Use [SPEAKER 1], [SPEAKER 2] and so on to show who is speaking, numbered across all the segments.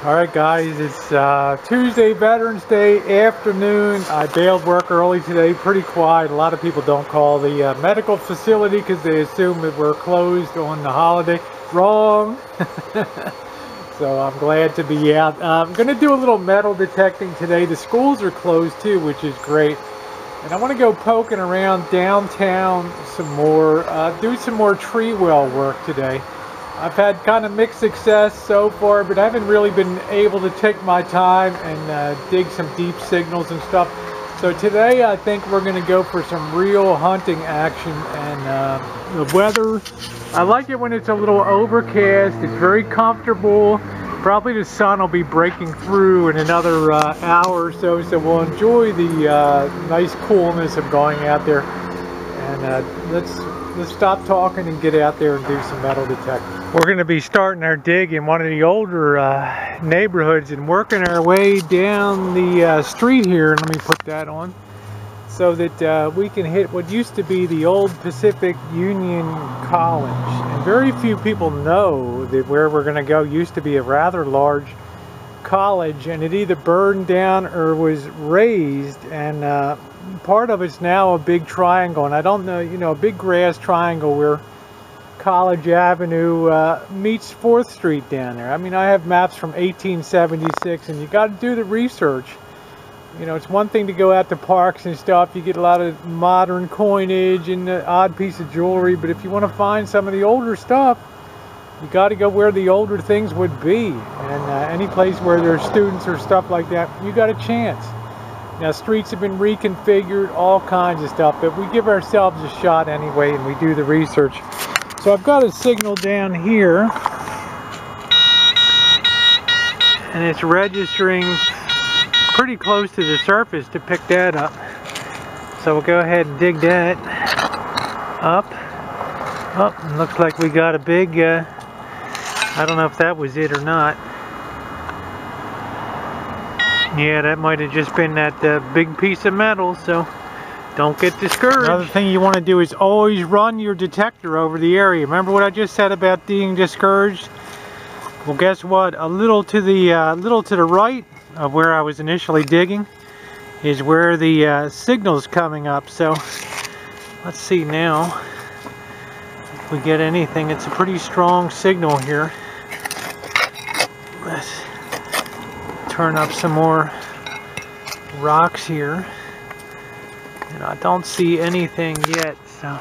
[SPEAKER 1] Alright guys, it's Tuesday, Veterans Day afternoon. I bailed work early today, pretty quiet. A lot of people don't call the medical facility because they assume that we're closed on the holiday. Wrong! So I'm glad to be out. I'm going to do a little metal detecting today. The schools are closed too, which is great. And I want to go poking around downtown some more, do some more tree well work today. I've had kind of mixed success so far, but I haven't really been able to take my time and dig some deep signals and stuff. So today I think we're going to go for some real hunting action. And the weather, I like it when it's a little overcast. It's very comfortable. Probably the sun will be breaking through in another hour or so, so we'll enjoy the nice coolness of going out there. And let's stop talking and get out there and do some metal detecting. We're going to be starting our dig in one of the older neighborhoods and working our way down the street here. Let me put that on so that we can hit what used to be the old Pacific Union College. And very few people know that where we're going to go used to be a rather large college, and it either burned down or was razed, and part of it's now a big triangle. And I don't know, you know, a big grass triangle where College Avenue meets 4th Street down there. I mean, I have maps from 1876, and you got to do the research. You know, it's one thing to go out to parks and stuff. You get a lot of modern coinage and an odd piece of jewelry, but if you want to find some of the older stuff, you got to go where the older things would be. And any place where there's students or stuff like that, you got a chance. Now, streets have been reconfigured, all kinds of stuff, but we give ourselves a shot anyway, and we do the research. So I've got a signal down here, and it's registering pretty close to the surface to pick that up. So we'll go ahead and dig that up. Oh, it looks like we got a big, I don't know if that was it or not. Yeah, that might have just been that big piece of metal, so don't get discouraged. Another thing you want to do is always run your detector over the area. Remember what I just said about being discouraged? Well, guess what? A little to the right of where I was initially digging is where the signal's coming up. So let's see now if we get anything. It's a pretty strong signal here. Let's turn up some more rocks here. And I don't see anything yet, so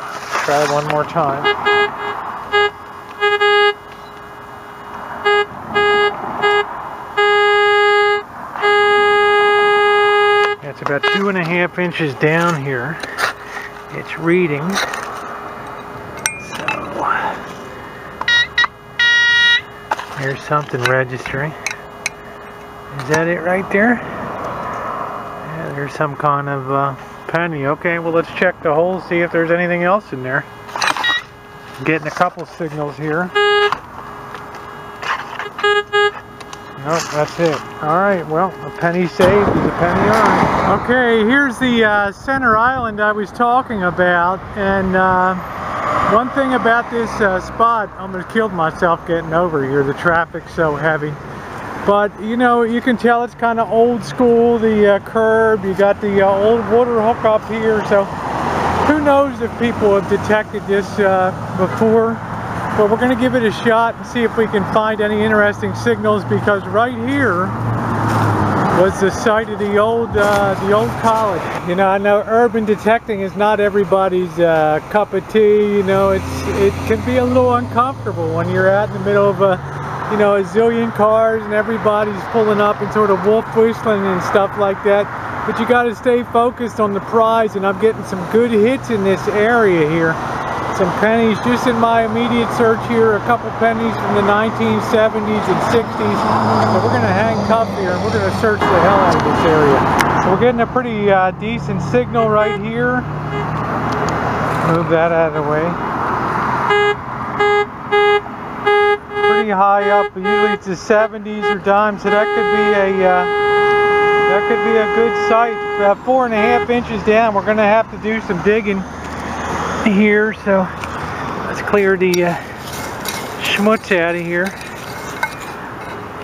[SPEAKER 1] try one more time. It's about 2.5 inches down here. It's reading. So there's something registering. Is that it right there? Yeah, there's some kind of penny. Okay, well, let's check the hole, see if there's anything else in there. I'm getting a couple signals here. Nope, that's it. Alright, well, a penny saved is a penny earned. Okay, here's the center island I was talking about, and one thing about this spot, I almost killed myself getting over here. The traffic's so heavy. But, you know, you can tell it's kind of old school, the curb. You got the old water hook up here, so who knows if people have detected this before. But we're going to give it a shot and see if we can find any interesting signals, because right here was the site of the old college. You know, I know urban detecting is not everybody's cup of tea. You know, it can be a little uncomfortable when you're out in the middle of a zillion cars and everybody's pulling up and sort of wolf whistling and stuff like that. But you got to stay focused on the prize, and I'm getting some good hits in this area here. Some pennies just in my immediate search here, a couple pennies from the 1970s and 60s. So we're going to handcuff here and we're going to search the hell out of this area. So we're getting a pretty decent signal right here. Move that out of the way. Pretty high up, but usually it's the 70s or dimes, so that could be a good site. About 4.5 inches down. We're going to have to do some digging here, so let's clear the schmutz out of here.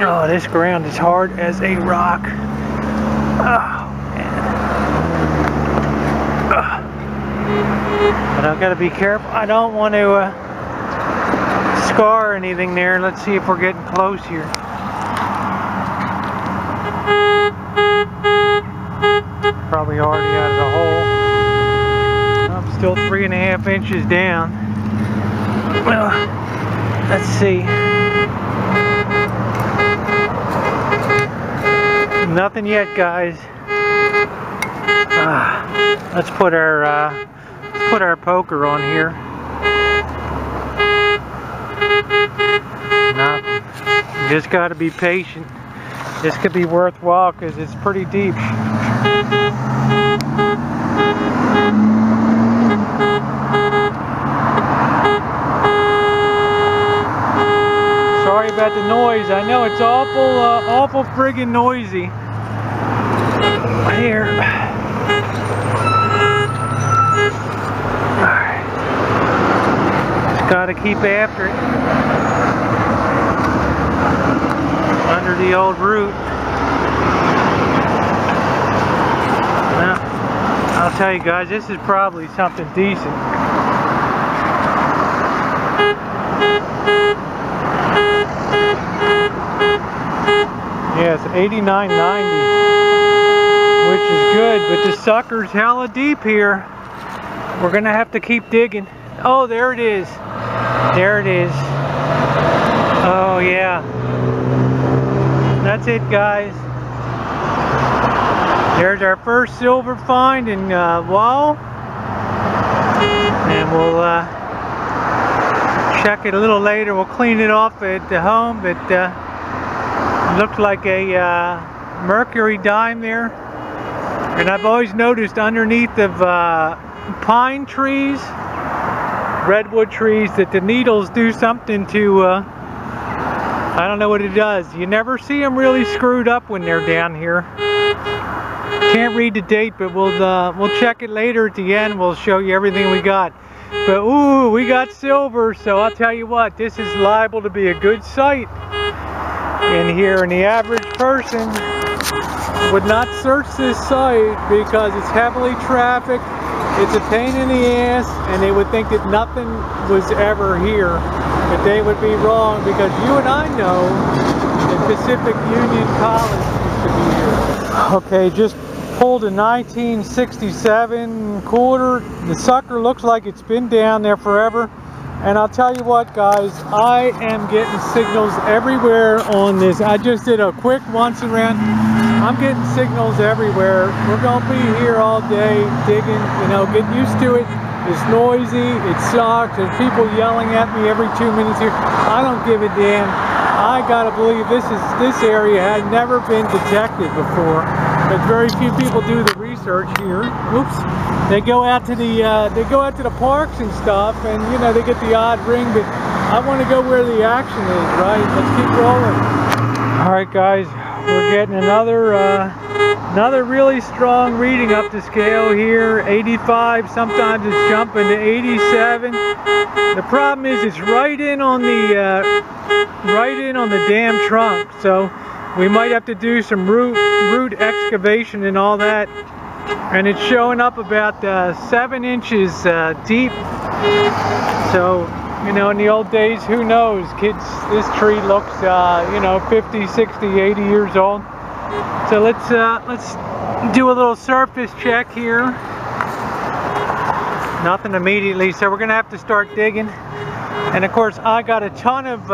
[SPEAKER 1] Oh, this ground is hard as a rock. Oh, man. But I've got to be careful. I don't want to scar anything there. Let's see if we're getting close here. Probably already out of the hole. I'm still 3.5 inches down. Well, let's see. Nothing yet, guys. Let's put our poker on here. Nothing. You just got to be patient. This could be worthwhile because it's pretty deep. Sorry about the noise. I know it's awful friggin' noisy here. Alright. Just gotta keep after it. Under the old root. Now, I'll tell you guys, this is probably something decent. Yes, 89.90, which is good, but the sucker's hella deep here. We're gonna have to keep digging. Oh, there it is. There it is. Oh yeah. That's it, guys. There's our first silver find in Wall. And we'll check it a little later. We'll clean it off at the home, but it looked like a mercury dime there. And I've always noticed underneath of pine trees, redwood trees, that the needles do something to, I don't know what it does. You never see them really screwed up when they're down here. Can't read the date, but we'll check it later at the end. We'll show you everything we got. But ooh, we got silver, so I'll tell you what, this is liable to be a good site in here, and the average person would not search this site because it's heavily trafficked, it's a pain in the ass, and they would think that nothing was ever here. But they would be wrong, because you and I know that Pacific Union College used to be here. Okay, just pulled a 1967 quarter. The sucker looks like it's been down there forever. And I'll tell you what, guys, I am getting signals everywhere on this. I just did a quick once around. I'm getting signals everywhere. We're going to be here all day digging, you know, get used to it. It's noisy, it sucks, there's people yelling at me every 2 minutes here. I don't give a damn. I gotta believe this area had never been detected before. But very few people do the research here. Oops. They go out to the parks and stuff, and you know, they get the odd ring, but I want to go where the action is, right? Let's keep rolling. Alright guys, we're getting another really strong reading up the scale here. 85, sometimes it's jumping to 87. The problem is it's right in on the damn trunk, so we might have to do some root excavation and all that. And it's showing up about 7 inches deep. So, you know, in the old days, who knows, kids, this tree looks, you know, 50, 60, 80 years old. So let's do a little surface check here. Nothing immediately, so we're gonna have to start digging. And of course, I got a ton of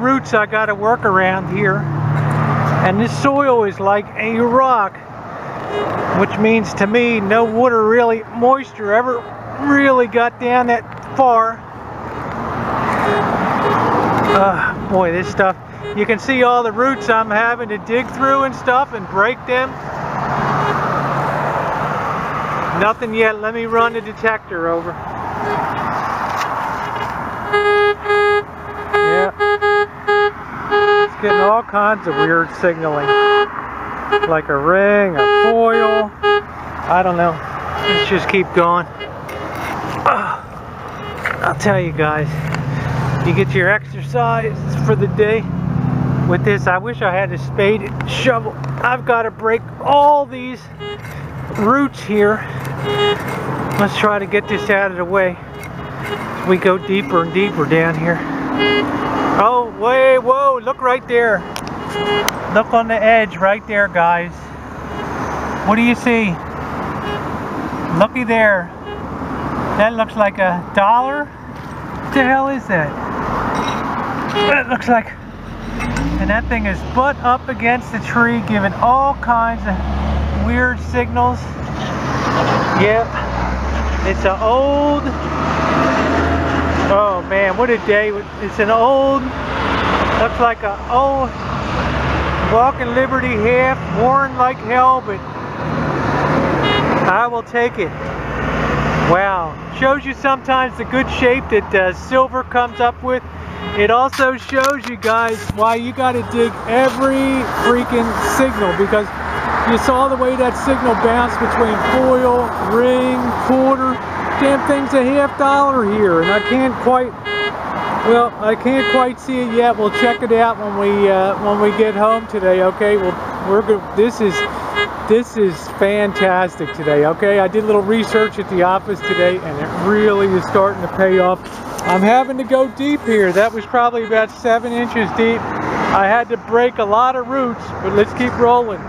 [SPEAKER 1] roots I got to work around here. And this soil is like a rock, which means to me no water moisture ever really got down that far. Boy, this stuff, you can see all the roots I'm having to dig through and stuff and break them. Nothing yet. Let me run the detector over. Yeah. It's getting all kinds of weird signaling. Like a ring, a foil. I don't know. Let's just keep going. I'll tell you guys, you get your exercise for the day. with this. I wish I had a spade and shovel. I've got to break all these roots here. Let's try to get this out of the way. We go deeper and deeper down here. Oh, wait, whoa, look right there. Look on the edge right there, guys. What do you see? Looky there. That looks like $1. What the hell is that? That looks like... And that thing is butt up against the tree, giving all kinds of weird signals. Yep. It's an old... Oh man, what a day. It's an old... Looks like an old Walking Liberty half, worn like hell, but I will take it. Wow. Shows you sometimes the good shape that silver comes up with. It also shows you guys why you got to dig every freaking signal, because you saw the way that signal bounced between foil, ring, quarter. Damn thing's $50 here, and I can't quite see it yet. We'll check it out when we get home today. Okay, we're good. This is fantastic today. Okay, I did a little research at the office today, and it really is starting to pay off. I'm having to go deep here. That was probably about 7 inches deep. I had to break a lot of roots, but let's keep rolling.